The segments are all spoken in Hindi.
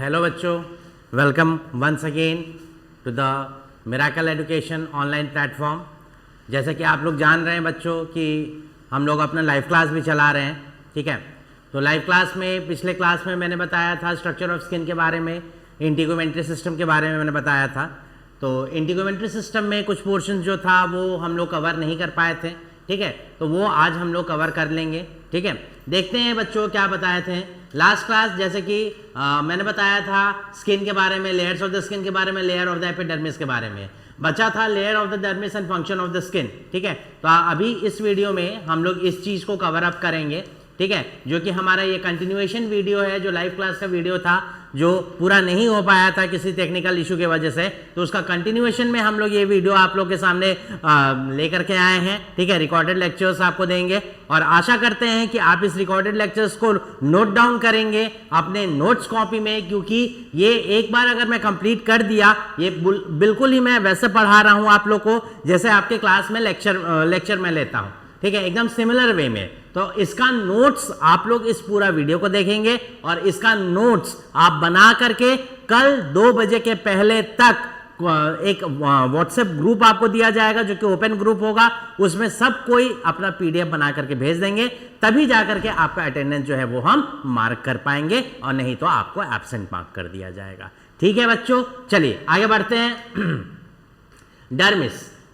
हेलो बच्चों, welcome once again to the Miracle Education online platform. जैसे कि आप लोग जान रहे हैं बच्चों कि हम लोग अपना लाइव क्लास भी चला रहे हैं, ठीक है। तो लाइव क्लास में पिछले क्लास में मैंने बताया था स्ट्रक्चर ऑफ स्किन के बारे में, इंटीग्यूमेंट्री सिस्टम के बारे में मैंने बताया था। तो इंटीग्यूमेंट्री सिस्टम में कुछ पोर्शन जो था वो हम लोग कवर नहीं कर पाए थे, ठीक है। तो वो आज हम लोग कवर कर लेंगे, ठीक है। देखते हैं बच्चों क्या बताए थे लास्ट क्लास। जैसे कि मैंने बताया था स्किन के बारे में, लेयर्स ऑफ द स्किन के बारे में, लेयर ऑफ द एपिडर्मिस के बारे में। बचा था layer of the dermis and function of the skin, ठीक है। तो अभी इस वीडियो में हम लोग इस चीज़ को कवर अप करेंगे, ठीक है, जो कि हमारा ये कंटिन्यूएशन वीडियो है। जो लाइव क्लास का वीडियो था जो पूरा नहीं हो पाया था किसी टेक्निकल इशू की वजह से, तो उसका कंटिन्यूएशन में हम लोग ये वीडियो आप लोग के सामने लेकर के आए हैं, ठीक है। रिकॉर्डेड लेक्चर्स आपको देंगे और आशा करते हैं कि आप इस रिकॉर्डेड लेक्चर्स को नोट डाउन करेंगे अपने नोट्स कॉपी में, क्योंकि ये एक बार अगर मैं कंप्लीट कर दिया, ये बिल्कुल ही मैं वैसे पढ़ा रहा हूँ आप लोग को जैसे आपके क्लास में लेक्चर में लेता हूँ, ठीक है, एकदम सिमिलर वे में। तो इसका नोट्स आप लोग इस पूरा वीडियो को देखेंगे और इसका नोट्स आप बना करके कल 2 बजे के पहले तक एक व्हाट्सएप ग्रुप आपको दिया जाएगा जो कि ओपन ग्रुप होगा। उसमें सब कोई अपना पीडीएफ बना करके भेज देंगे, तभी जाकर के आपका अटेंडेंस जो है वो हम मार्क कर पाएंगे, और नहीं तो आपको एब्सेंट मार्क कर दिया जाएगा, ठीक है बच्चों। चलिए आगे बढ़ते हैं।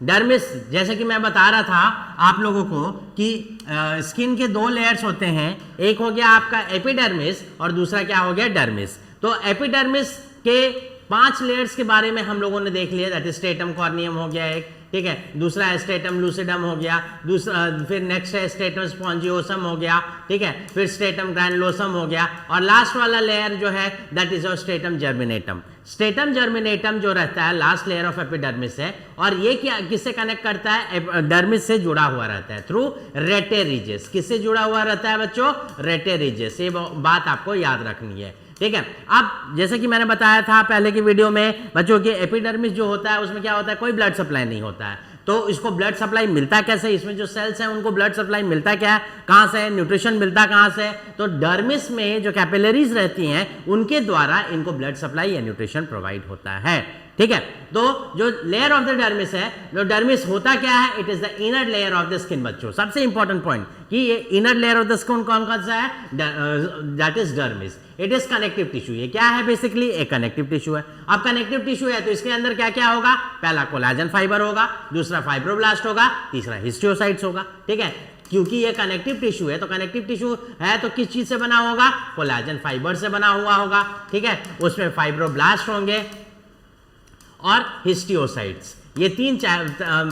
डर्मिस जैसे कि मैं बता रहा था आप लोगों को कि स्किन के 2 लेयर्स होते हैं, एक हो गया आपका एपिडर्मिस और दूसरा क्या हो गया डर्मिस। तो एपिडर्मिस के 5 लेयर्स के बारे में हम लोगों ने देख लिया, दैट इज स्ट्रेटम कॉर्नियम हो गया एक, ठीक है। दूसरा स्ट्रेटम लूसिडम हो गया, दूसरा फिर नेक्स्ट है स्ट्रेटम स्पॉन्जियोसम हो गया, ठीक है। फिर स्ट्रेटम ग्रैनुलोसम हो गया, और लास्ट वाला लेयर जो है दैट इज स्ट्रेटम जर्मिनेटम। स्ट्रेटम जर्मिनेटम जो रहता है लास्ट लेयर ऑफ एपिडर्मिस है, और ये क्या किससे कनेक्ट करता है? डर्मिस से जुड़ा हुआ रहता है थ्रू रेटेरिजेस। किससे जुड़ा हुआ रहता है बच्चों? रेटेरिजेस। ये बात आपको याद रखनी है, ठीक है। अब जैसे कि मैंने बताया था पहले की वीडियो में बच्चों कि एपिडर्मिस जो होता है उसमें क्या होता है, कोई ब्लड सप्लाई नहीं होता है। तो इसको ब्लड सप्लाई मिलता कैसे? इसमें जो सेल्स हैं उनको ब्लड सप्लाई मिलता क्या है, कहाँ से? न्यूट्रिशन मिलता कहाँ से? तो डर्मिस में जो कैपिलरीज रहती हैं उनके द्वारा इनको ब्लड सप्लाई या न्यूट्रिशन प्रोवाइड होता है, ठीक है। तो जो लेयर ऑफ द डर्मिस है, जो डर्मिस होता क्या है? It is the inner layer of the skin बच्चों। सबसे इंपॉर्टेंट पॉइंट कि ये inner layer of the skin कौन कौन सा है? That is dermis. It is connective tissue. ये क्या है? बेसिकली एक कनेक्टिव टिश्यू है। अब कनेक्टिव टिश्यू है तो इसके अंदर क्या क्या होगा? पहला कोलाजन फाइबर होगा, दूसरा फाइब्रोब्लास्ट होगा, तीसरा हिस्टियोसाइट्स होगा, ठीक है। क्योंकि ये कनेक्टिव टिश्यू है, तो कनेक्टिव टिश्यू है तो किस चीज से बना होगा? कोलाजन फाइबर से बना हुआ होगा, ठीक है। उसमें फाइब्रोब्लास्ट होंगे और हिस्टियोसाइट्स। ये 3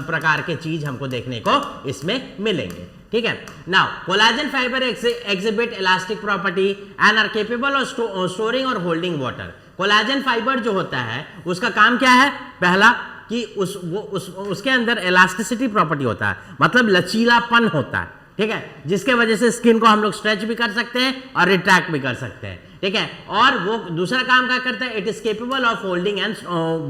प्रकार के चीज हमको देखने को इसमें मिलेंगे, ठीक है। Now collagen fibre exhibit elastic property and are capable of storing और होल्डिंग वाटर। कोलाजन फाइबर जो होता है उसका काम क्या है? पहला कि उसके अंदर इलास्टिसिटी प्रॉपर्टी होता है, मतलब लचीलापन होता है, ठीक है, जिसके वजह से स्किन को हम लोग स्ट्रेच भी कर सकते हैं और रिट्रैक्ट भी कर सकते हैं, ठीक है। और वो दूसरा काम क्या करता है? It is capable of holding and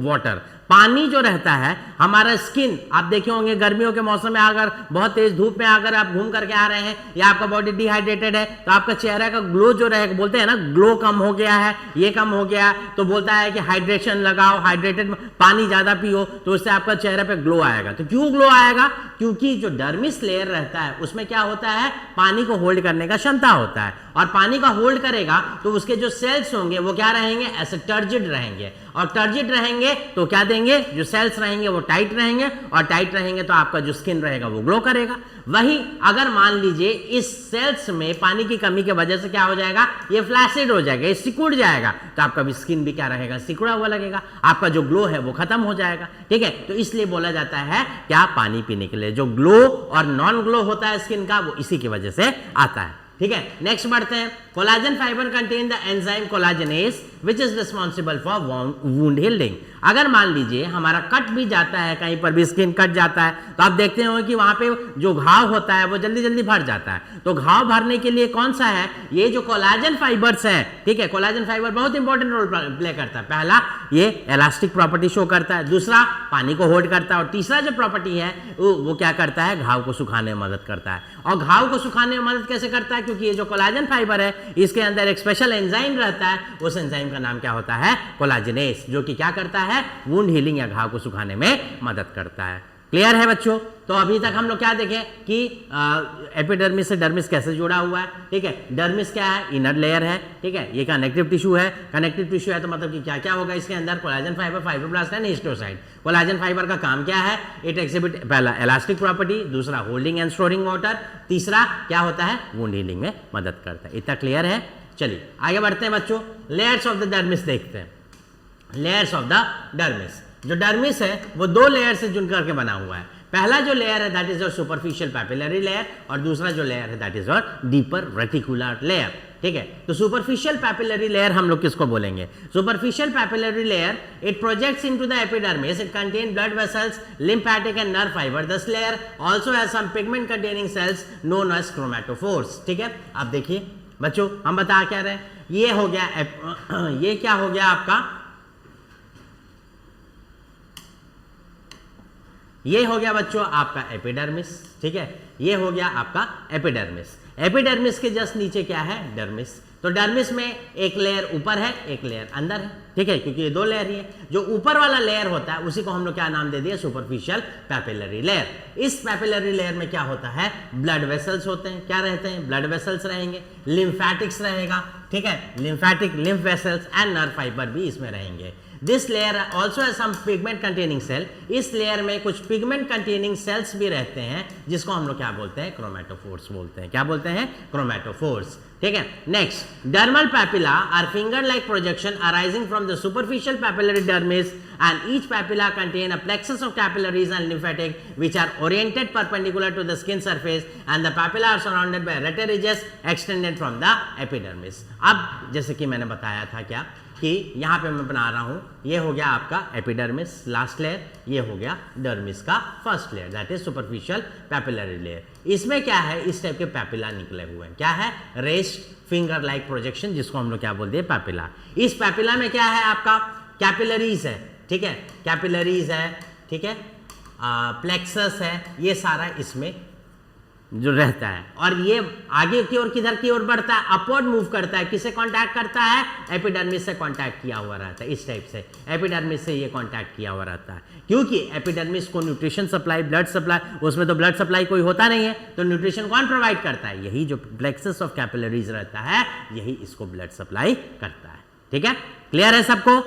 water. पानी जो रहता है हमारा स्किन, आप देखे होंगे गर्मियों के मौसम में अगर बहुत तेज धूप में अगर आप घूम करके आ रहे हैं या आपका बॉडी डिहाइड्रेटेड है तो आपका चेहरा का ग्लो जो रहेगा, बोलते हैं ना ग्लो कम हो गया है, ये कम हो गया, तो बोलता है कि हाइड्रेशन लगाओ, हाइड्रेटेड पानी ज्यादा पियो, तो उससे आपका चेहरे पे ग्लो आएगा। तो क्यों ग्लो आएगा? क्योंकि जो डर्मिस लेयर रहता है उसमें क्या होता है? पानी को होल्ड करने का क्षमता होता है, और पानी का होल्ड करेगा तो उसके जो सेल्स होंगे वो क्या रहेंगे? ऐसे टर्जिड रहेंगे, और टर्जिड रहेंगे तो क्या देंगे? जो सेल्स रहेंगे वो टाइट रहेंगे, और टाइट रहेंगे तो आपका जो स्किन रहेगा वो ग्लो करेगा। वही अगर मान लीजिए इस सेल्स में पानी की कमी की वजह से क्या हो जाएगा? ये फ्लैसिड हो जाएगा, ये सिकुड़ जाएगा, तो आपका भी स्किन भी क्या रहेगा? सिकुड़ा हुआ लगेगा, आपका जो ग्लो है वो खत्म हो जाएगा, ठीक है। तो इसलिए बोला जाता है क्या? पानी पीने के लिए। जो ग्लो और नॉन ग्लो होता है स्किन का वो इसी की वजह से आता है, ठीक है। नेक्स्ट बढ़ते हैं। Collagen fibre contain the enzyme collagenase which is responsible for wound healing. अगर मान लीजिए हमारा कट भी जाता है, कहीं पर भी स्किन कट जाता है, तो आप देखते हो कि वहां पे जो घाव होता है वो जल्दी जल्दी भर जाता है। तो घाव भरने के लिए कौन सा है? ये जो कोलाजन फाइबर्स है, ठीक है। कोलाजन फाइबर बहुत इंपॉर्टेंट रोल प्ले करता है। पहला ये इलास्टिक प्रॉपर्टी शो करता है, दूसरा पानी को होल्ड करता है, और तीसरा जो प्रॉपर्टी है वो क्या करता है? घाव को सुखाने में मदद करता है। और घाव को सुखाने में मदद कैसे करता है? क्योंकि ये जो कोलाजन फाइबर है इसके अंदर एक स्पेशल एंजाइम रहता है, उस एंजाइम का नाम क्या होता है, कोलाजिनेस, जो कि क्या करता है, वुंड हीलिंग या घाव को सुखाने में मदद करता है। क्लियर है बच्चों? तो अभी तक हम लोग क्या देखें कि एपिडर्मिस से डर्मिस कैसे जुड़ा हुआ है, ठीक है। डर्मिस क्या है, इनर लेयर है, ठीक है। ये कनेक्टिव टिश्यू है, कनेक्टिव टिश्यू है तो मतलब कि क्या क्या होगा इसके अंदर, collagen fibre, fibroblast and हिस्टोसाइट। Collagen fibre का काम क्या है, इट एक्सिबिट पहला इलास्टिक प्रॉपर्टी, दूसरा होल्डिंग एंड स्टोरिंग वाटर, तीसरा क्या होता है, वुंड हीलिंग में मदद करता है। इतना क्लियर है? चलिए आगे बढ़ते हैं बच्चों, लेयर्स ऑफ द डर्मिस देखते हैं। लेयर्स ऑफ द डर्मिस, जो डर्मिस है वो दो लेयर से जुड़ करके बना हुआ है। पहला जो लेयर है that is your superficial papillary layer, और दूसरा जो लेयर है that is your deeper reticular layer, ठीक है। तो सुपरफिशियल पैपिलरी लेयर हम लोग किसको बोलेंगे, superficial papillary layer it projects into the epidermis, it contain blood vessels, lymphatic and nerve fibre. This layer also has some pigment containing cells known as chromatophores, ठीक है। अब देखिए बच्चों हम बता क्या रहे हैं, ये हो गया ये क्या हो गया आपका, ये हो गया बच्चों आपका एपिडर्मिस, ठीक है। ये हो गया आपका एपिडर्मिस। एपिडर्मिस के जस्ट नीचे क्या है, डर्मिस। तो डर्मिस में एक लेयर ऊपर है, एक लेयर अंदर है, ठीक है, क्योंकि ये दो लेयर ही है। जो ऊपर वाला लेयर होता है उसी को हम लोग क्या नाम दे दिए, सुपरफिशियल पैपिलरी लेयर। इस पैपिलरी लेयर में क्या होता है, ब्लड वेसल्स होते हैं, क्या रहते हैं, ब्लड वेसल्स रहेंगे, लिम्फैटिक्स रहेगा, ठीक है, lymphatic lymph vessels and nerve fibre भी इसमें रहेंगे। This layer also has some pigment containing cell, इस लेयर में कुछ पिगमेंट कंटेनिंग सेल्स भी रहते हैं जिसको हम लोग क्या बोलते हैं, क्रोमैटोफोर्स बोलते हैं। क्या बोलते हैं, क्रोमैटोफोर्स, ठीक है। Next, dermal papilla are finger like projection arising from the superficial papillary dermis and each papilla contain a plexus of capillaries and lymphatic which are oriented perpendicular to the skin surface and the papilla are surrounded by rete ridges extended from the epidermis। अब जैसे कि मैंने बताया था क्या कि यहाँ पे मैं बना रहा हूँ, ये हो गया आपका एपिडर्मिस लास्ट लेयर, ये हो गया डर्मिस का first layer that is superficial papillary layer. इसमें क्या है, इस टाइप के पैपिला निकले हुए हैं, क्या है, रेस्ट फिंगर लाइक प्रोजेक्शन, जिसको हम लोग क्या बोलते हैं, पैपिला। इस पैपिला में क्या है आपका, कैपिलरीज है, ठीक है, कैपिलरीज है, ठीक है, प्लेक्सस है, ये सारा इसमें जो रहता है। और ये आगे की ओर किधर की ओर बढ़ता है, अपवर्ड मूव करता है, किसे कांटेक्ट करता है, एपिडर्मिस से कांटेक्ट किया हुआ रहता है। इस टाइप से एपिडर्मिस से ये कांटेक्ट किया हुआ रहता है, क्योंकि एपिडर्मिस को न्यूट्रिशन सप्लाई, ब्लड सप्लाई, उसमें तो ब्लड सप्लाई कोई होता नहीं है, तो न्यूट्रिशन कौन प्रोवाइड करता है, यही जो प्लेक्सस ऑफ कैपिलरीज रहता है, यही इसको ब्लड सप्लाई करता है, ठीक है। क्लियर है सबको,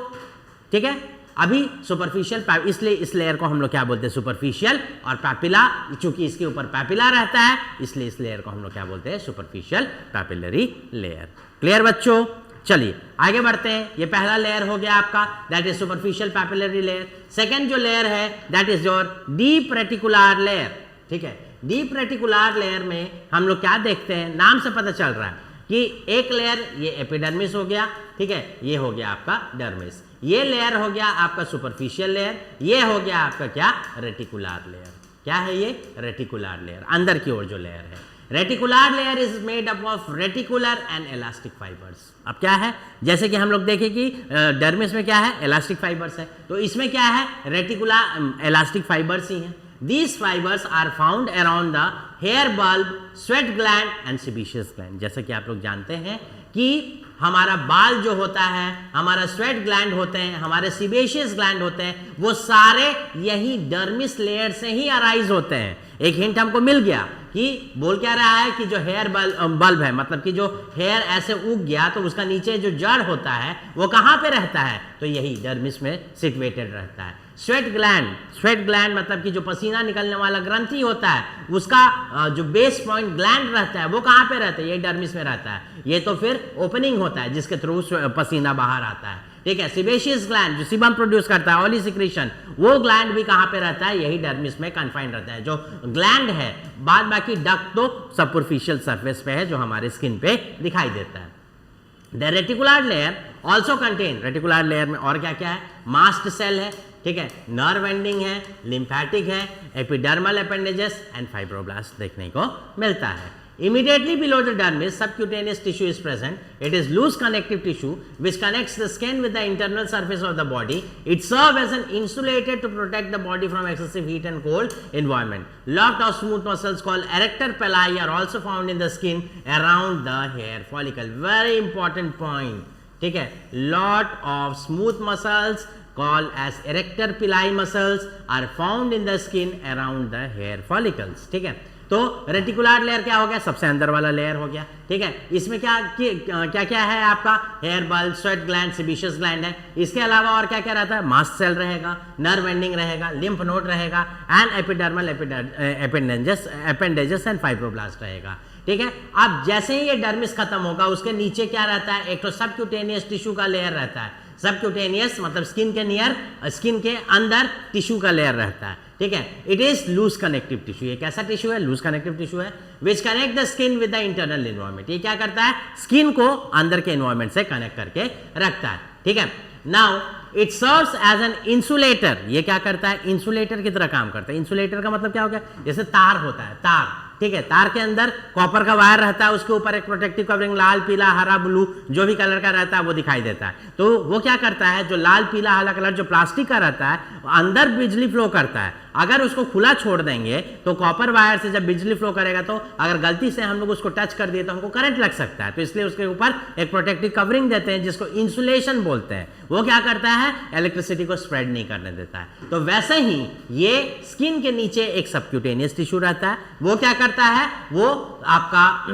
ठीक है। अभी सुपरफिशियल, इसलिए इस लेयर को हम लोग क्या बोलते हैं, सुपरफिशियल, और पैपिला, चूंकि इसके ऊपर पैपिला रहता है इसलिए इस लेयर को हम लोग क्या बोलते हैं, सुपरफिशियल पैपिलरी लेयर। क्लियर बच्चों? चलिए आगे बढ़ते हैं। ये पहला लेयर हो गया आपका, that is superficial papillary layer. Second जो लेयर है that is your deep reticular layer, ठीक है। डीप रेटिकुलर लेयर में हम लोग क्या देखते हैं, नाम से पता चल रहा है कि एक लेयर ये एपिडर्मिस हो गया, ठीक है, ये हो गया आपका डर्मिस, ये लेयर हो गया आपका सुपरफिशियल लेयर, ये हो गया आपका क्या, रेटिकुलर लेयर। क्या है ये, रेटिकुलर लेयर, अंदर की ओर जो लेयर है। Reticular layer is made up of reticular and elastic fibres. अब क्या है, जैसे कि हम लोग देखें कि डर्मिस में क्या है, इलास्टिक फाइबर्स है, तो इसमें क्या है, रेटिकुलर इलास्टिक फाइबर्स ही है। These fibers are found around the hair bulb, sweat gland and sebaceous gland। जैसा कि आप लोग जानते हैं कि हमारा बाल जो होता है, हमारा स्वेट ग्लैंड होते हैं, हमारे सीबेशियस ग्लैंड होते हैं, वो सारे यही डर्मिस लेयर से ही अराइज होते हैं। एक हिंट हमको मिल गया कि बोल क्या रहा है कि जो हेयर बल्ब है, मतलब कि जो हेयर ऐसे उग गया तो उसका नीचे जो जड़ होता है वो कहाँ पे रहता है, तो यही डर्मिस में सिचुएटेड रहता है। स्वेट ग्लैंड मतलब कि जो पसीना निकलने वाला ग्रंथि होता है, उसका जो बेस पॉइंट ग्लैंड रहता है वो कहाँ पे रहता है, ये डर्मिस में रहता है। ये तो फिर ओपनिंग होता है जिसके थ्रू पसीना बाहर आता है, ठीक है। सिबेशियस ग्लैंड जो सीबम प्रोड्यूस करता है, ऑयली सिक्रीशन, वो ग्लैंड भी कहाँ पे रहता है, यही डर्मिस में कन्फाइंड रहता है। जो ग्लैंड है, बाद बाकी डक्ट तो सुपरफिशियल सरफेस पे है जो हमारे स्किन पे दिखाई देता है। The reticular layer also contain, reticular layer में और क्या क्या है, मास्ट सेल है, ठीक है, नर्व एंडिंग है, लिम्फैटिक है, एपिडर्मल अपेंडेजेस एंड फाइब्रोब्लास्ट देखने को मिलता है। Immediately below the dermis, subcutaneous tissue is present. It is loose connective tissue which connects the skin with the internal surface of the body. It serves as an insulator to protect the body from excessive heat and cold environment. Lot of smooth muscles called erector pili are also found in the skin around the hair follicle. Very important point. ठीक है, lot of smooth muscles called as erector pili muscles are found in the skin around the hair follicles. ठीक है, तो रेटिकुलर लेयर क्या हो गया, सबसे अंदर वाला लेयर हो गया. ठीक है, इसमें क्या क्या क्या है आपका, hair bulb, sweat gland, sebaceous gland है. इसके अलावा और क्या क्या रहता है, मास्ट सेल रहेगा, नर्व एंडिंग रहेगा, लिम्फ नोड रहेगा and epidermal appendages and fibroblast रहेगा. ठीक है, अब जैसे ही ये डर्मिस खत्म होगा उसके नीचे क्या रहता है, एक तो सबक्यूटेनियस टिश्यू का लेयर रहता है. सबक्यूटेनियस मतलब स्किन के नियर, स्किन के अंदर टिश्यू का लेयर रहता है. ठीक है, it is loose connective tissue. ये कैसा टिश्यू है, लूज कनेक्टिव टिश्यू है which connect the skin with the internal environment. ये क्या करता है, स्किन को अंदर के एनवायरनमेंट से कनेक्ट करके रखता है. ठीक है, now it serves as an insulator. ये क्या करता है, इंसुलेटर की तरह काम करता है. इंसुलेटर का मतलब क्या हो गया, जैसे तार होता है, तार. ठीक है, तार के अंदर कॉपर का वायर रहता है, उसके ऊपर एक प्रोटेक्टिव कवरिंग लाल, पीला, हरा, ब्लू जो भी कलर का रहता है वो दिखाई देता है. तो वो क्या करता है, जो लाल, पीला, हरा कलर जो प्लास्टिक का रहता है अंदर बिजली फ्लो करता है. अगर उसको खुला छोड़ देंगे तो कॉपर वायर से जब बिजली फ्लो करेगा तो अगर गलती से हम लोग उसको टच कर दिए तो हमको करंट लग सकता है. तो इसलिए उसके ऊपर एक प्रोटेक्टिव कवरिंग देते हैं जिसको इंसुलेशन बोलते हैं. वो क्या करता है, इलेक्ट्रिसिटी को स्प्रेड नहीं करने देता है. तो वैसे ही ये स्किन के नीचे एक सबक्यूटेनियस टिश्यू रहता है. वो क्या करता है, वो आपका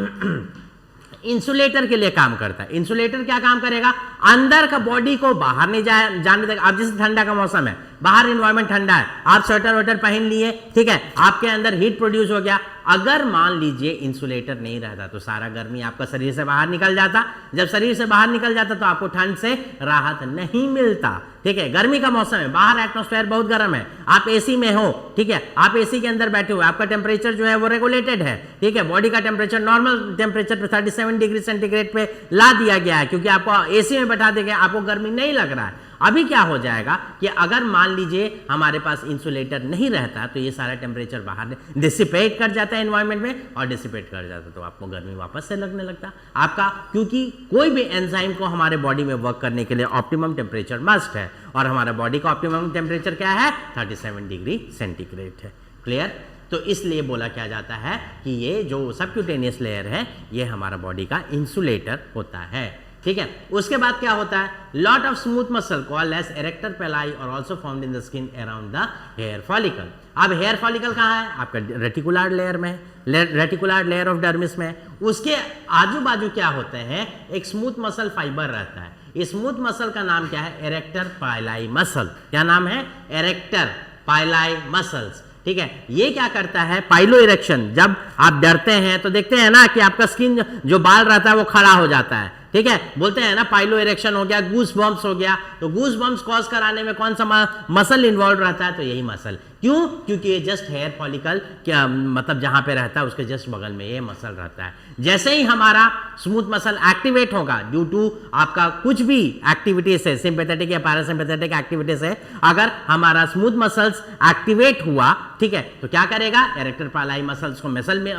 इंसुलेटर के लिए काम करता है. इंसुलेटर क्या काम करेगा, अंदर का बॉडी को बाहर नहीं जाने देगा. अब जैसे ठंडा का मौसम है, बाहर इन्वायरमेंट ठंडा है, आप स्वेटर वेटर पहन लिए, ठीक है, आपके अंदर हीट प्रोड्यूस हो गया. अगर मान लीजिए इंसुलेटर नहीं रहता तो सारा गर्मी आपका शरीर से बाहर निकल जाता. जब शरीर से बाहर निकल जाता तो आपको ठंड से राहत नहीं मिलता. ठीक है, गर्मी का मौसम है, बाहर एटमॉस्फेयर बहुत गर्म है, आप एसी में हो. ठीक है, आप एसी के अंदर बैठे हो, आपका टेम्परेचर जो है वो रेगुलेटेड है. ठीक है, बॉडी का टेम्परेचर नॉर्मल टेम्परेचर पे 37 डिग्री सेंटीग्रेड पे ला दिया गया है क्योंकि आपको एसी में बैठा देंगे, आपको गर्मी नहीं लग रहा है. अभी क्या हो जाएगा कि अगर मान लीजिए हमारे पास इंसुलेटर नहीं रहता तो ये सारा टेम्परेचर बाहर डिसिपेट कर जाता है एनवायरनमेंट में, और डिसिपेट कर जाता तो आपको गर्मी वापस से लगने लगता आपका. क्योंकि कोई भी एंजाइम को हमारे बॉडी में वर्क करने के लिए ऑप्टिमम टेम्परेचर मस्ट है, और हमारा बॉडी का ऑप्टिमम टेम्परेचर क्या है, 37 डिग्री सेंटीग्रेड है. क्लियर. तो इसलिए बोला क्या जाता है कि ये जो सबक्यूटेनियस लेयर है ये हमारा बॉडी का इंसुलेटर होता है. ठीक है, उसके बाद क्या होता है, lot of smooth muscle called as arrector pili और also found in the skin around the hair follicle. अब हेयर फॉलिकल कहाँ है, आपका रेटिकुलर लेयर में, रेटिकुलर लेयर ऑफ डर्मिस में. उसके आजू बाजू क्या होते हैं, एक स्मूथ मसल फाइबर रहता है. इस स्मूथ मसल का नाम क्या है, एरेक्टर पाइलाई मसल. क्या नाम है, एरेक्टर पाइलाई मसल्स. ठीक है, ये क्या करता है, पाइलो इरेक्शन. जब आप डरते हैं तो देखते हैं ना कि आपका स्किन जो बाल रहता है वो खड़ा हो जाता है. ठीक है, बोलते हैं ना पाइलो इरेक्शन हो गया, गूस बम्प्स हो गया. तो गूस बम्प्स कॉज कराने में कौन सा मसल इन्वॉल्व रहता है, तो यही मसल. क्यों, क्योंकि ये जस्ट हेयर फॉलिकल क्या मतलब जहां पे रहता है उसके जस्ट बगल में ये मसल रहता है. जैसे ही हमारा स्मूथ मसल एक्टिवेट होगा ड्यू टू आपका कुछ भी एक्टिविटी से, सिंपैथेटिक या पैरासिम्पैथेटिक एक्टिविटी से, अगर हमारा स्मूथ मसल्स एक्टिवेट हुआ, ठीक है, तो क्या करेगा, एरेक्टर पाइलाई मसल्स को मसल में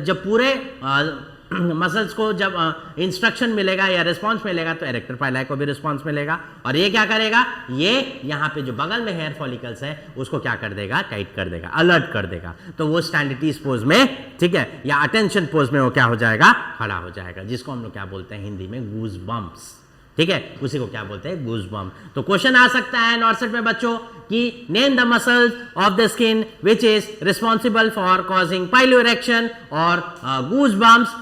जब पूरे मसल्स को जब इंस्ट्रक्शन मिलेगा या रिस्पांस मिलेगा तो एरेक्टर पाइलाई को भी रिस्पांस मिलेगा. और ये क्या करेगा, ये यहाँ पे जो बगल में हेयर फॉलिकल्स है उसको क्या कर देगा, टाइट कर देगा, अलर्ट कर देगा. तो वो स्टैंडिटीज पोज में, ठीक है, या अटेंशन पोज में वो क्या हो जाएगा, खड़ा हो जाएगा, जिसको हम लोग क्या बोलते हैं हिंदी में, गूज बम्प्स. ठीक है, उसी को क्या बोलते हैं, गूज बम्प. तो क्वेश्चन आ सकता है नॉर्सेट में बच्चों कि name the muscles of the skin which is responsible for causing pilo erection और गूज बम्प्स.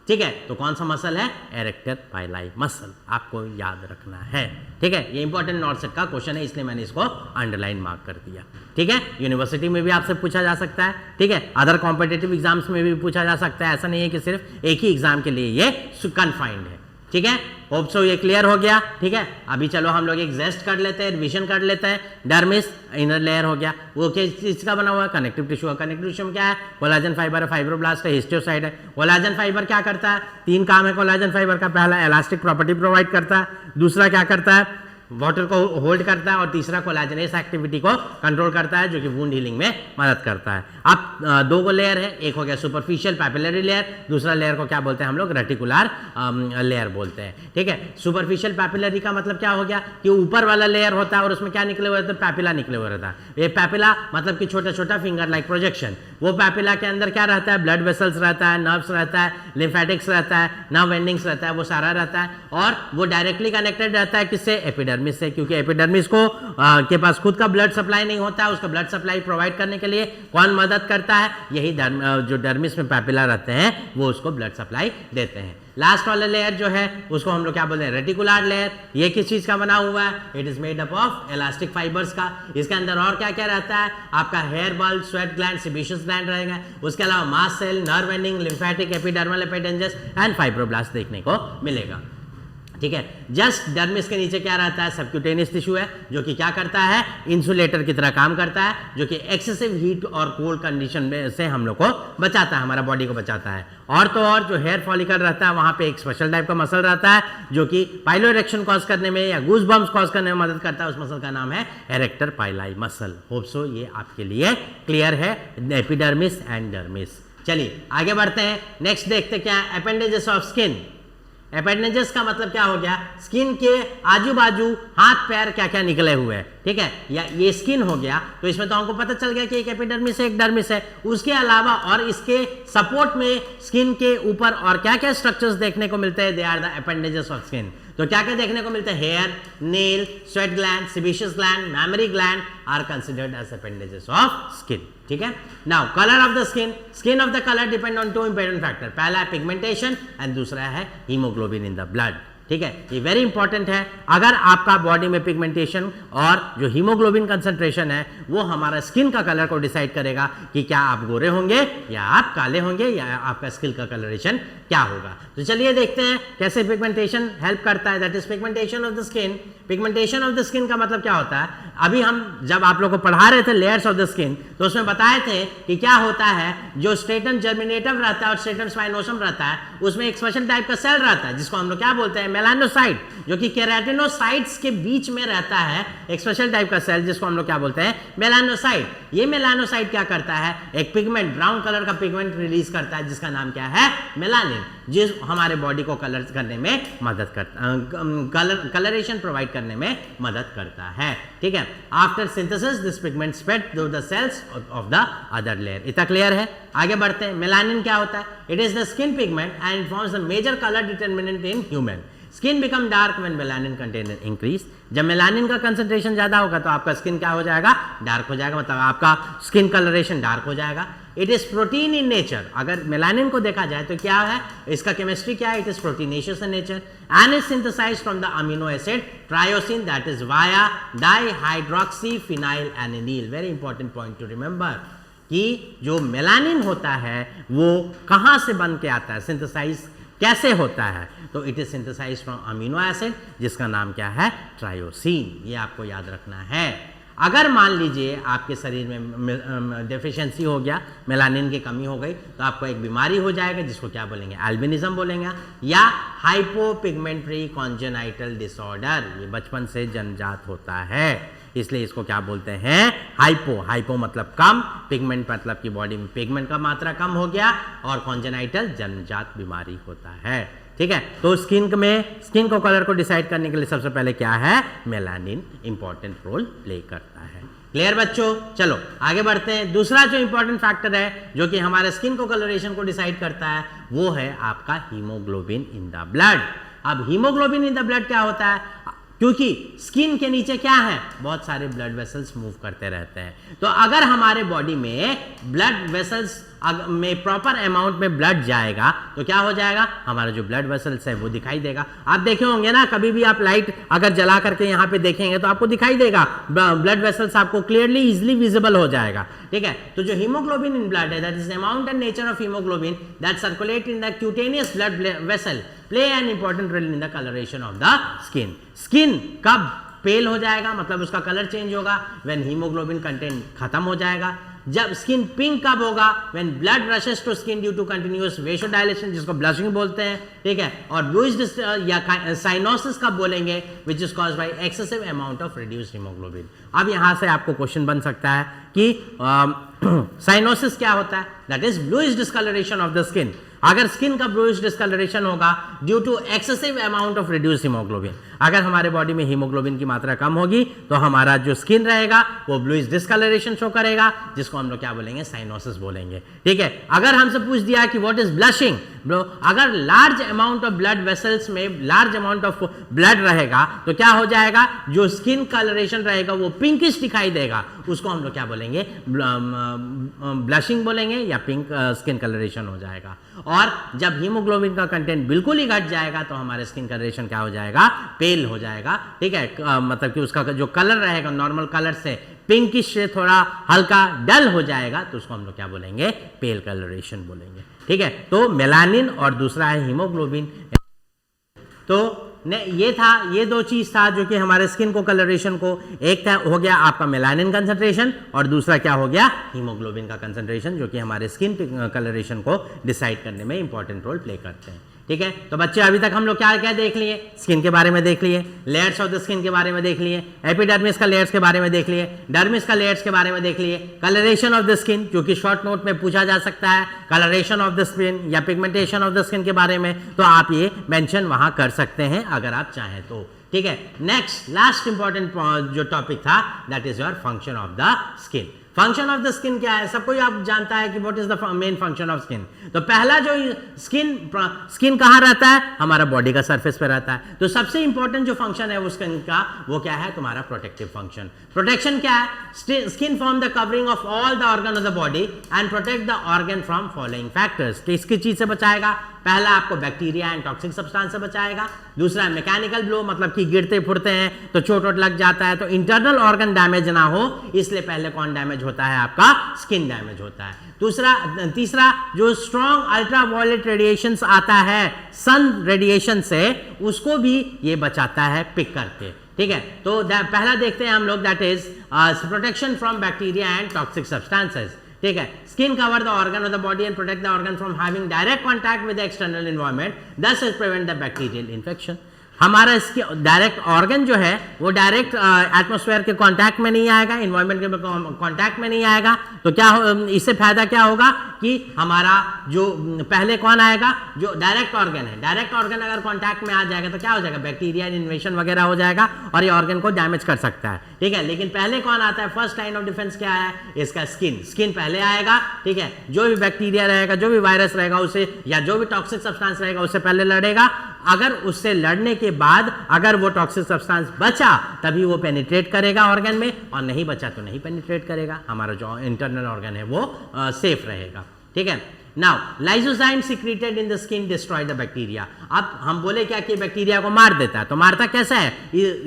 ठीक है, तो कौन सा मसल है, एरेक्टर पाइलाई मसल. आपको याद रखना है. ठीक है, ये इंपॉर्टेंट नॉर्सेट का क्वेश्चन है इसलिए मैंने इसको अंडरलाइन मार्क कर दिया. ठीक है, यूनिवर्सिटी में भी आपसे पूछा जा सकता है. ठीक है, अदर कॉम्पिटिटिव एग्जाम्स में भी पूछा जा सकता है. ऐसा नहीं है कि सिर्फ एक ही एग्जाम के लिए ये कन्फाइंड है. ठीक है, होप सो ये क्लियर हो गया. ठीक है, अभी चलो हम लोग एक जेस्ट कर लेते हैं, रिविजन कर लेते हैं. डर्मिस इनर लेयर हो गया, वो किस चीज का बना हुआ है, कनेक्टिव टिश्यू. कनेक्टिव टिश्यू में क्या है, कोलाजन फाइबर है, फाइब्रोब्लास्ट है, हिस्टियोसाइट है. कोलाजन फाइबर क्या करता है, तीन काम है कोलाजन फाइबर का. पहला इलास्टिक प्रॉपर्टी प्रोवाइड करता है, दूसरा क्या करता है, वाटर को होल्ड करता है, और तीसरा कोलाजनेस एक्टिविटी को कंट्रोल करता है जो कि वुंड हीलिंग में मदद करता है। अब दो को लेयर है, एक हो गया सुपरफिशियल पैपिलरी लेयर, दूसरा लेयर को क्या बोलते हैं हम लोग, रेटिकुलर लेयर बोलते हैं। ठीक है, सुपरफिशियल पैपिलरी का मतलब क्या हो गया कि ऊपर वाला लेयर होता है और उसमें क्या निकले हुए रहते हैं, पैपिला निकले हुए रहता है। ये पैपिला मतलब कि छोटा छोटा फिंगर लाइक प्रोजेक्शन, वो पैपिला के अंदर क्या रहता है, ब्लड वेसल्स रहता है, नर्व्स रहता है, लिम्फेटिक्स रहता है, नर्व एंडिंग्स रहता है, वो सारा रहता है, और वो डायरेक्टली कनेक्टेड रहता है किससे, एपिडर्मिस से, क्योंकि एपिडर्मिस को के पास खुद का ब्लड सप्लाई नहीं होता है, उसका ब्लड सप्लाई प्रोवाइड करने के लिए कौन मदद करता है, यही जो डर्मिस में पैपिला रहते हैं वो उसको ब्लड सप्लाई देते हैं। लास्ट वाला लेयर जो है उसको हम लोग क्या बोलते हैं, रेटिकुलर लेयर। ये किस चीज का बना हुआ है, it is made up of elastic fibres का। इसके अंदर और क्या क्या रहता है, आपका hair bulb, sweat gland, sebaceous gland रहेगा, उसके अलावा mast cell, nerve ending, lymphatic, epidermal appendages and fibroblast देखने को मिलेगा। ठीक है, जस्ट डर्मिस के नीचे क्या रहता है, सबक्यूटेनियस टिश्यू है जो कि क्या करता है, इंसुलेटर की तरह काम करता है, जो कि एक्सेसिव हीट और कोल्ड कंडीशन में से हम लोग को बचाता है, हमारा बॉडी को बचाता है। और तो और जो हेयर फॉलिकल रहता है वहां पे एक स्पेशल टाइप का मसल रहता है जो कि पाइलो इरेक्शन कॉज करने में या गूज बम्स कॉज करने में मदद करता है। उस मसल का नाम है एरेक्टर पाइलाई मसल। होप सो ये आपके लिए क्लियर है, एपिडर्मिस एंड डर्मिस। चलिए आगे बढ़ते हैं, नेक्स्ट देखते क्या है, अपेंडेजेस ऑफ स्किन। अपेंडेजेस का मतलब क्या हो गया, स्किन के आजू बाजू हाथ पैर क्या क्या निकले हुए हैं। ठीक है, या ये स्किन हो गया तो इसमें तो हमको पता चल गया कि एक एपिडर्मिस है, एक डर्मिस है। उसके अलावा और इसके सपोर्ट में स्किन के ऊपर और क्या क्या स्ट्रक्चर्स देखने को मिलते हैं, they are the appendages of skin. तो क्या क्या देखने को मिलते हैं, hair, nail, sweat gland, sebaceous gland, mammary gland are considered as appendages of skin. ठीक है, now colour of the skin of the colour depend on two important factor, पहला है पिगमेंटेशन एंड दूसरा है हीमोग्लोबिन इन द ब्लड। ठीक है, ये वेरी इंपॉर्टेंट है। अगर आपका बॉडी में पिगमेंटेशन और जो हीमोग्लोबिन कंसंट्रेशन है वो हमारा स्किन का कलर को डिसाइड करेगा कि क्या आप गोरे होंगे या आप काले होंगे या आपका स्किन का कलरेशन क्या होगा। तो चलिए देखते हैं कैसे पिगमेंटेशन हेल्प करता है, that is pigmentation of the skin. Pigmentation of the skin का मतलब क्या होता है, अभी हम जब आप लोग को पढ़ा रहे थे लेयर्स ऑफ द स्किन तो उसमें बताए थे कि क्या होता है, जो स्ट्रेटम जर्मिनेटिव रहता है और स्ट्रेटम स्पाइनोसम रहता है उसमें एक स्पेशल टाइप का सेल रहता है जिसको हम लोग क्या बोलते हैं, मेलानोसाइट, जो कि केराटिनोसाइट्स के बीच में रहता है एक स्पेशल टाइप का सेल जिसको हम लोग क्या बोलते हैं, मेलानोसाइट। ये मेलानोसाइट क्या करता है, एक पिगमेंट, ब्राउन कलर का पिगमेंट रिलीज करता है जिसका नाम क्या है, मेलानिन, जिस हमारे बॉडी को कलर करने में मदद करता, कलरेशन प्रोवाइड करने में मदद करता है। ठीक है, after synthesis this pigment spread through the cells of the other layer. इतना क्लियर है, आगे बढ़ते हैं। मेलानिन क्या होता है, it is the skin pigment and it forms the major colour determinant in human. Skin become dark when melanin content increase. जब मेलानिन का कंसंट्रेशन ज्यादा होगा तो आपका स्किन क्या हो जाएगा, डार्क हो जाएगा, मतलब आपका स्किन कलरेशन डार्क हो जाएगा। It is protein in nature. अगर मेलानिन को देखा जाए तो क्या है, इसका केमिस्ट्री क्या है, it is proteinaceous in nature and is synthesized from the amino acid tyrosine that is via dihydroxy phenyl एनिलील। Very important point to remember कि जो मेलानिन होता है वो कहां से बन के आता है, सिंथेसाइज कैसे होता है, तो it is synthesized from amino acid जिसका नाम क्या है, ट्रायोसिन। ये आपको याद रखना है। अगर मान लीजिए आपके शरीर में डेफिशिएंसी हो गया, मेलानिन की कमी हो गई, तो आपको एक बीमारी हो जाएगा जिसको क्या बोलेंगे, एल्बिनिज्म बोलेंगे या हाइपोपिगमेंट्री कॉन्जेनाइटल डिसऑर्डर। ये बचपन से जन्मजात होता है, इसलिए इसको क्या बोलते हैं, हाइपो। हाइपो मतलब कम, पिगमेंट मतलब कि बॉडी में पिगमेंट का मात्रा कम हो गया, और कॉन्जेनाइटल जन्मजात बीमारी होता है। ठीक है, तो स्किन को कलर को डिसाइड करने के लिए सबसे पहले क्या है, मेलानिन इंपॉर्टेंट रोल प्ले करता है। क्लियर बच्चों, चलो आगे बढ़ते हैं। दूसरा जो इंपॉर्टेंट फैक्टर है जो कि हमारे स्किन को कलरेशन को डिसाइड करता है वो है आपका हीमोग्लोबिन इन द ब्लड। अब हीमोग्लोबिन इन द ब्लड क्या होता है, क्योंकि स्किन के नीचे क्या है, बहुत सारे ब्लड वेसल्स मूव करते रहते हैं। तो अगर हमारे बॉडी में ब्लड वेसल्स में प्रॉपर अमाउंट में ब्लड जाएगा तो क्या हो जाएगा, हमारा जो ब्लड वेसल्स है वो दिखाई देगा। आप देखे होंगे ना, कभी भी आप लाइट अगर जला करके यहाँ पे देखेंगे तो आपको दिखाई देगा, ब्लड वेसल्स आपको क्लियरली इजिली विजिबल हो जाएगा। ठीक है, तो जो हीमोग्लोबिन इन ब्लड है, that is amount and nature of haemoglobin that circulate in the cutaneous blood vessel play an important role in the colouration of the skin. Skin कब पेल हो जाएगा, मतलब उसका कलर चेंज होगा, व्हेन हीमोग्लोबिन कंटेंट खत्म हो जाएगा। जब स्किन पिंक कब होगा? When blood rushes to skin due to continuous vasodilation, जिसको ब्लशिंग बोलते हैं, ठीक है। और ब्लूइश या साइनोसिस कब बोलेंगे? Which is caused by excessive amount of reduced haemoglobin. अब यहां से आपको क्वेश्चन बन सकता है कि साइनोसिस क्या होता है? That is bluish discolouration of the skin. अगर स्किन का ब्लूइश डिस्कलरेशन होगा due to excessive amount of reduced haemoglobin, अगर हमारे बॉडी में हीमोग्लोबिन की मात्रा कम होगी तो हमारा जो स्किन रहेगा वो ब्लूइश डिस्कलरेशन शो करेगा, जिसको हम लोग क्या बोलेंगे? साइनोसिस बोलेंगे, ठीक है। अगर हमसे पूछ दिया कि व्हाट इज ब्लशिंग, ब्रो, अगर large amount of blood vessels में लार्ज अमाउंट ऑफ ब्लड रहेगा तो क्या हो जाएगा? जो स्किन कलरेशन रहेगा वो पिंकिश दिखाई देगा, उसको हम लोग क्या बोलेंगे? ब्लशिंग बोलेंगे या पिंक स्किन कलरेशन हो जाएगा। और जब हीमोग्लोबिन का कंटेंट बिल्कुल ही घट जाएगा तो हमारे स्किन कलरेशन क्या हो जाएगा? पेल हो जाएगा, ठीक है। मतलब कि उसका जो कलर रहेगा नॉर्मल कलर से पिंकिश से थोड़ा हल्का डल हो जाएगा, तो उसको हम लोग क्या बोलेंगे? पेल कलरेशन बोलेंगे, ठीक है। तो मेलानिन और दूसरा है हीमोग्लोबिन। तो ये था, ये दो चीज था जो कि हमारे स्किन को कलरेशन को, एक था हो गया आपका मेलानिन कंसंट्रेशन और दूसरा क्या हो गया? हीमोग्लोबिन का कंसंट्रेशन, जो कि हमारे स्किन कलरेशन को डिसाइड करने में इंपॉर्टेंट रोल प्ले करते हैं, ठीक है। तो बच्चे अभी तक हम लोग क्या क्या देख लिए? स्किन के बारे में देख लिए, लेयर्स ऑफ द स्किन के बारे में देख लिए, एपिडर्मिस का लेयर्स के बारे में देख लिए, डर्मिस का लेयर्स के बारे में देख लिए, कलरेशन ऑफ द स्किन जो कि शॉर्ट नोट में पूछा जा सकता है, कलरेशन ऑफ द स्किन या पिगमेंटेशन ऑफ द स्किन के बारे में, तो आप ये मेंशन वहां कर सकते हैं अगर आप चाहें तो, ठीक है। नेक्स्ट लास्ट इंपॉर्टेंट जो टॉपिक था that is your function of the skin. Function of the skin क्या है? सब कोई आप जानता है कि what is the main function of skin. तो पहला जो स्किन कहां रहता है? हमारा बॉडी का सरफेस पे रहता है। तो सबसे इंपॉर्टेंट जो फंक्शन है वो स्किन का, वो क्या है? तुम्हारा प्रोटेक्टिव फंक्शन। प्रोटेक्शन क्या है? Skin form the covering of all the organ of the body and protect the organ from following factors. किसकी चीज से बचाएगा? पहला आपको बैक्टीरिया एंड टॉक्सिक सब्सटेंस से बचाएगा, दूसरा मैकेनिकल ब्लो, मतलब कि गिरते फुटते हैं तो चोट वोट लग जाता है तो इंटरनल ऑर्गन डैमेज ना हो, इसलिए पहले कौन डैमेज होता है? आपका स्किन डैमेज होता है। तीसरा जो स्ट्रॉन्ग अल्ट्रावायलेट रेडिएशंस आता है सन रेडिएशन से, उसको भी ये बचाता है पिक करके, ठीक है। तो पहला देखते हैं हम लोग, that is protection from bacteria and toxic substances, ठीक है। Skin cover the organ of the body and protect the organ from having direct contact with the external environment, thus is prevent the bacterial infection. हमारा इसके डायरेक्ट ऑर्गन जो है वो डायरेक्ट एटमॉस्फेयर के कांटेक्ट में नहीं आएगा, एनवायरनमेंट के कांटेक्ट में नहीं आएगा, तो क्या इससे फायदा क्या होगा कि हमारा जो पहले कौन आएगा? जो डायरेक्ट ऑर्गन है, डायरेक्ट ऑर्गन अगर कांटेक्ट में आ जाएगा तो क्या हो जाएगा? बैक्टीरिया इन्वेशन वगैरह हो जाएगा और ये ऑर्गन को डैमेज कर सकता है, ठीक है। लेकिन पहले कौन आता है? फर्स्ट लाइन ऑफ डिफेंस क्या है? इसका स्किन पहले आएगा, ठीक है। जो भी बैक्टीरिया रहेगा, जो भी वायरस रहेगा उसे, या जो भी टॉक्सिक सब्सटेंस रहेगा उससे पहले लड़ेगा। अगर उससे लड़ने के बाद अगर वो टॉक्सिक सब्सटेंस बचा तभी वो पेनिट्रेट करेगा ऑर्गन में, और नहीं बचा तो नहीं पेनिट्रेट करेगा, हमारा जो इंटरनल ऑर्गन है वो सेफ रहेगा, ठीक है। Now lysozyme secreted in the skin destroy the bacteria. अब हम बोले क्या कि बैक्टीरिया को मार देता है, तो मारता कैसा है?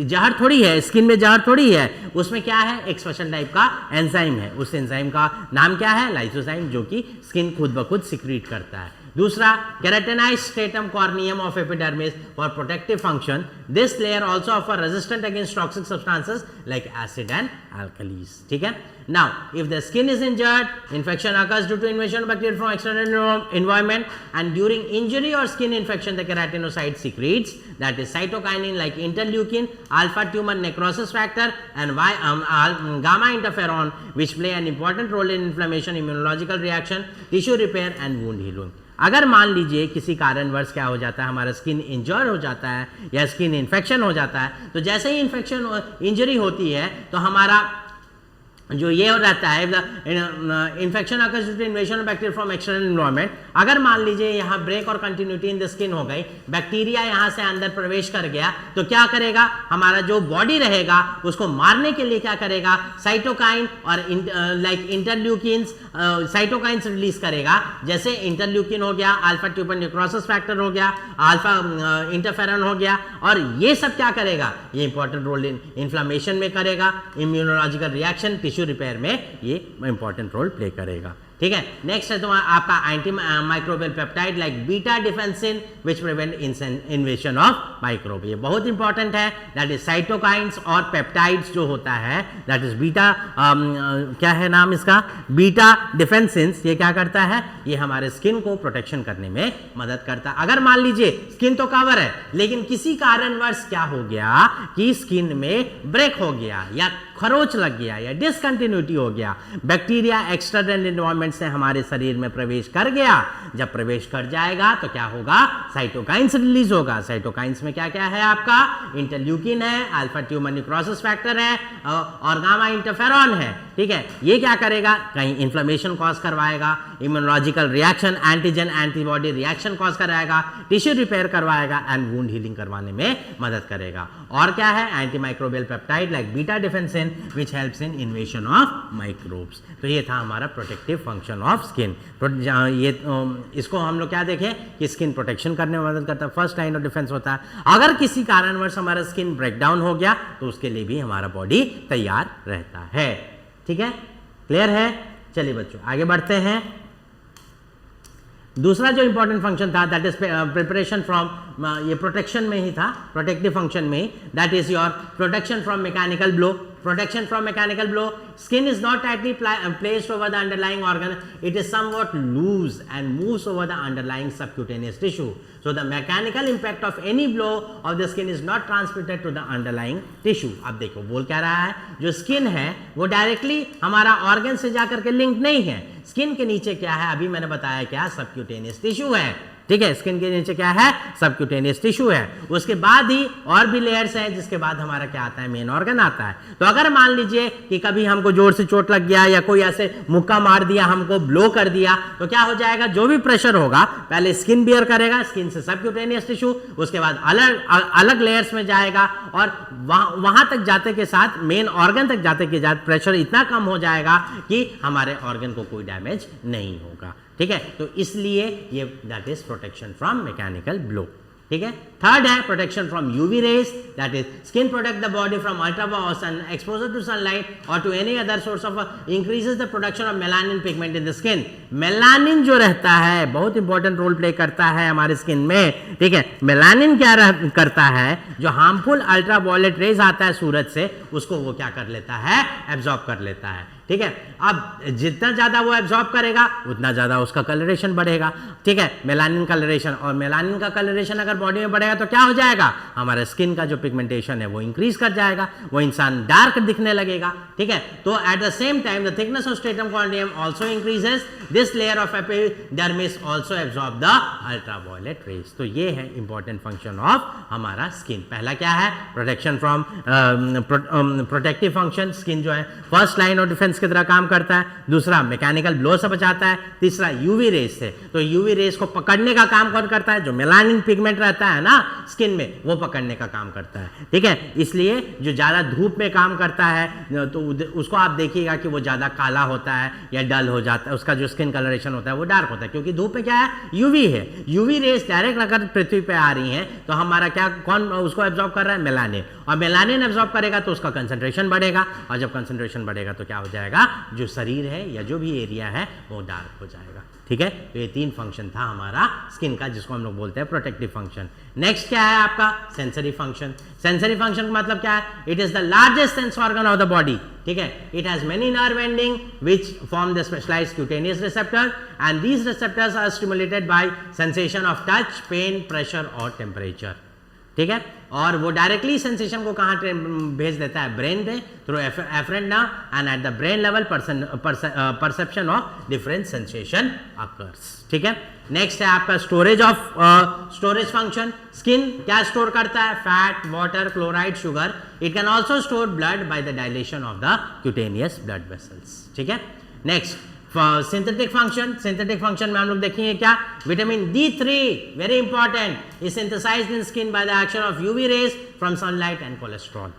जहर थोड़ी है, स्किन में जहर थोड़ी है, उसमें क्या है? एक स्पेशल टाइप का एंजाइम है, उस एंजाइम का नाम क्या है? लाइसोजाइम, जो कि स्किन खुद ब खुद सिक्रीट करता है। दूसरा, keratinised stratum corneum of epidermis for protective function. This layer also offer resistant against toxic substances like acid and alkalis, ठीक है। Now, if the skin is injured, infection occurs due to invasion of bacteria from external environment, and during injury or skin infection, the keratinocyte secretes, that is cytokinin like interleukin, alpha tumor necrosis factor, and gamma interferon, which play an important role in inflammation, immunological reaction, tissue repair, and wound healing. अगर मान लीजिए किसी कारणवश क्या हो जाता है, हमारा स्किन इंजर्ड हो जाता है या स्किन इन्फेक्शन हो जाता है, तो जैसे ही इंजरी होती है तो हमारा जो ये रहता है infection occurs due to invasion of bacteria from external environment. अगर मान लीजिए यहाँ ब्रेक और कंटिन्यूटी इन द स्किन हो गई, बैक्टीरिया यहाँ से अंदर प्रवेश कर गया, तो क्या करेगा? हमारा जो बॉडी रहेगा उसको मारने के लिए क्या करेगा? साइटोकाइन और लाइक इंटरल्यूकिन्स, साइटोकाइंस रिलीज करेगा। जैसे इंटरल्यूकिन हो गया, अल्फा ट्यूबर नेक्रोसिस फैक्टर हो गया, अल्फा इंटरफेरॉन हो गया, और ये सब क्या करेगा? ये इंपॉर्टेंट रोल इन्फ्लेमेशन में करेगा, इम्यूनोलॉजिकल रिएक्शन, टिश्यू रिपेयर में ये इंपॉर्टेंट रोल प्ले करेगा, ठीक है। नेक्स्ट है तुम्हारा आपका anti microbial peptide like beta defensin which prevent इन्वेशन of microbe. ये बहुत इंपॉर्टेंट है, दैट इज साइटोकाइंस और पेप्टाइड्स जो होता है दैट इज बीटा क्या है नाम इसका, बीटा डिफेंसिन्स। ये क्या करता है, ये हमारे स्किन को प्रोटेक्शन करने में मदद करता है। अगर मान लीजिए स्किन तो कवर है लेकिन किसी कारणवश क्या हो गया कि स्किन में ब्रेक हो गया या खरोच लग गया या डिसकंटिन्यूटी हो गया, बैक्टीरिया एक्सटर्नल एनवायरनमेंट से हमारे शरीर में प्रवेश कर गया, जब प्रवेश कर जाएगा तो क्या होगा, साइटोकाइंस रिलीज होगा। साइटोकाइंस में क्या क्या है आपका, इंटरल्यूकिन है, अल्फा ट्यूमर निक्रोसिस फैक्टर है और गामा इंटरफेरॉन है। ठीक है, ये क्या करेगा, कहीं इन्फ्लेमेशन कॉज करवाएगा, immunological reaction, antigen antibody reaction cause कराएगा, टिश्यू रिपेयर करवाएगा एंड वुंड हीलिंग करवाने में मदद करेगा। और क्या है, antimicrobial peptide like beta defensin which helps in invasion of microbes। तो ये था हमारा प्रोटेक्टिव फंक्शन ऑफ स्किन। ये इसको हम लोग क्या देखें कि स्किन प्रोटेक्शन करने में मदद करता है, फर्स्ट लाइन ऑफ डिफेंस होता है। अगर किसी कारणवश हमारा स्किन ब्रेकडाउन हो गया तो उसके लिए भी हमारा बॉडी तैयार रहता है। ठीक है, क्लियर है। चलिए बच्चों आगे बढ़ते हैं। दूसरा जो इंपॉर्टेंट फंक्शन था दैट इज प्रिपरेशन फ्रॉम, ये प्रोटेक्शन में ही था, प्रोटेक्टिव फंक्शन में ही, that is your protection from mechanical blow. Protection from mechanical blow. Skin is not tightly placed over the underlying organ. It is somewhat loose and moves over the underlying subcutaneous tissue. So the mechanical impact of any blow of the skin is not transmitted to the underlying tissue. अब देखो बोल क्या रहा है, जो स्किन है वो डायरेक्टली हमारा ऑर्गन से जाकर के लिंक नहीं है। स्किन के नीचे क्या है, अभी मैंने बताया क्या, सबक्यूटेनियस टिश्यू है। ठीक है, स्किन के नीचे क्या है, सबक्यूटेनियस टिश्यू है। उसके बाद ही और भी लेयर्स हैं, जिसके बाद हमारा क्या आता है, मेन ऑर्गन आता है। तो अगर मान लीजिए कि कभी हमको जोर से चोट लग गया या कोई ऐसे मुक्का मार दिया, हमको ब्लो कर दिया, तो क्या हो जाएगा, जो भी प्रेशर होगा पहले स्किन बियर करेगा, स्किन से सबक्यूटेनियस टिश्यू, उसके बाद अलग लेयर्स में जाएगा और वहां तक जाते के साथ, मेन ऑर्गन तक जाते के साथ प्रेशर इतना कम हो जाएगा कि हमारे ऑर्गन को कोई डैमेज नहीं होगा। ठीक है, तो इसलिए ये that is protection from mechanical blow. ठीक है, थर्ड है protection from UV rays, that is skin protect the body from ultraviolet sun exposure to sunlight और to any other source of increases the production of melanin pigment in the skin. Melanin जो रहता है बहुत इंपॉर्टेंट रोल प्ले करता है हमारे स्किन में। ठीक है, मेलानिन क्या करता है, जो हार्मफुल अल्ट्रावायलेट रेज आता है सूरज से, उसको वो क्या कर लेता है, एब्जॉर्ब कर लेता है। ठीक है, अब जितना ज्यादा वो एब्जॉर्ब करेगा उतना ज्यादा उसका कलरेशन बढ़ेगा। ठीक है, मेलानिन कलरेशन, और मेलानिन का कलरेशन अगर बॉडी में बढ़ेगा तो क्या हो जाएगा, हमारे स्किन का जो पिगमेंटेशन है वो इंक्रीज कर जाएगा, वो इंसान डार्क दिखने लगेगा। ठीक है, तो at the same time the thickness of stratum corneum also increases, this layer of epidermis also absorb the ultraviolet rays. तो ये है इंपॉर्टेंट फंक्शन ऑफ हमारा स्किन। पहला क्या है, protection from, protective function, skin जो है फर्स्ट लाइन ऑफ डिफेंस की तरह काम करता है। दूसरा मैकेनिकल ब्लो से बचाता है। तीसरा यूवी रेज से, तो यूवी रेज को पकड़ने का काम कौन करता है, जो मेलानिन पिगमेंट रहता है ना स्किन में, वो पकड़ने का काम करता है। ठीक है, इसलिए जो ज्यादा धूप में काम करता है तो उसको आप देखिएगा कि वो ज्यादा काला होता है या डल हो जाता है, उसका जो स्किन कलरेशन होता है वो डार्क होता है, क्योंकि धूप में क्या है, यूवी है। यूवी रेज डायरेक्ट अगर पृथ्वी पे आ रही है तो हमारा क्या, कौन उसको एब्जॉर्ब कर रहा है, मेलानिन, और मेलानिन एब्जॉर्ब करेगा तो उसका कंसंट्रेशन बढ़ेगा, और जब कंसंट्रेशन बढ़ेगा तो क्या हो जाएगा, जो शरीर है या जो भी एरिया है वो डार्क हो जाएगा। ठीक है, तो ये तीन फंक्शन था हमारा स्किन का, जिसको हम लोग बोलते हैं प्रोटेक्टिव फंक्शन। नेक्स्ट क्या है आपका, सेंसरी फंक्शन। सेंसरी फंक्शन का मतलब क्या है, it is the largest sense organ of the body. ठीक है, it has many nerve ending which form the specialised cutaneous receptor and these receptors are stimulated by sensation of touch, pain, pressure और टेम्परेचर। ठीक है, और वो डायरेक्टली सेंसेशन को कहाँ भेज देता है, ब्रेन में, through afferent nerve, and at the brain level perception of different sensation occurs. ठीक है, नेक्स्ट है आपका स्टोरेज फंक्शन। स्किन क्या स्टोर करता है, fat, water, chloride, sugar. It can also store blood by the dilation of the cutaneous blood vessels. ठीक है, next synthetic function. Synthetic function में हम लोग देखेंगे क्या, vitamin D3 very important, is synthesised in skin by the action of UV rays from sunlight and cholesterol.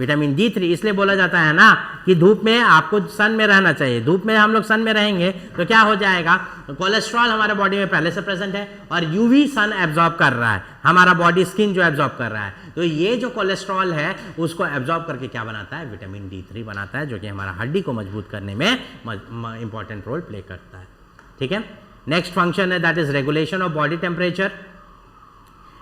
Vitamin D3 इसलिए बोला जाता है ना कि धूप में आपको सन में रहना चाहिए। धूप में हम लोग सन में रहेंगे तो क्या हो जाएगा, कोलेस्ट्रॉल हमारे बॉडी में पहले से प्रेजेंट है और यूवी सन एब्जॉर्ब कर रहा है, हमारा बॉडी स्किन जो एब्जॉर्ब कर रहा है, तो ये जो कोलेस्ट्रॉल है उसको एब्जॉर्ब करके क्या बनाता है, विटामिन D3 बनाता है, जो कि हमारा हड्डी को मजबूत करने में इंपॉर्टेंट रोल प्ले करता है। ठीक है, नेक्स्ट फंक्शन है that is regulation of body temperature.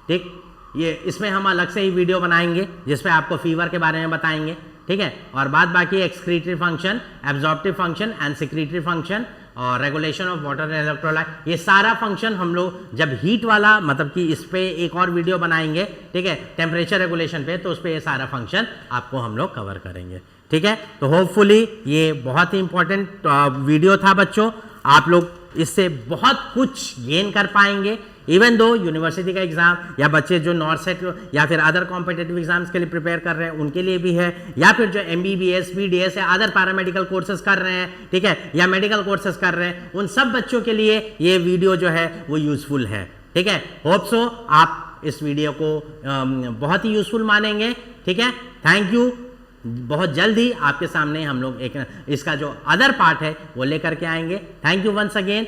ठीक, ये इसमें हम अलग से ही वीडियो बनाएंगे जिसमें आपको फीवर के बारे में बताएंगे। ठीक है, और बाद बाकी excretory function, absorptive function and secretory function और रेगुलेशन ऑफ वाटर इलेक्ट्रोलाइट, ये सारा फंक्शन हम लोग जब हीट वाला मतलब कि इस पे एक और वीडियो बनाएंगे, ठीक है, टेम्परेचर रेगुलेशन पे, तो उस पे ये सारा फंक्शन आपको हम लोग कवर करेंगे। ठीक है, तो होपफुली ये बहुत ही इंपॉर्टेंट वीडियो था बच्चों, आप लोग इससे बहुत कुछ गेन कर पाएंगे। इवन दो यूनिवर्सिटी का एग्जाम या बच्चे जो नॉर्थ सेट या फिर अदर कॉम्पिटेटिव एग्जाम्स के लिए प्रिपेयर कर रहे हैं उनके लिए भी है, या फिर जो MBBS BDS या अदर पैरामेडिकल कोर्सेज कर रहे हैं, ठीक है, या मेडिकल कोर्सेज कर रहे हैं, उन सब बच्चों के लिए ये वीडियो जो है वो यूजफुल है। ठीक है, होप सो आप इस वीडियो को बहुत ही यूजफुल मानेंगे। ठीक है, थैंक यू। बहुत जल्द ही आपके सामने हम लोग एक इसका जो अदर पार्ट है वो लेकर के आएंगे। Thank you once again.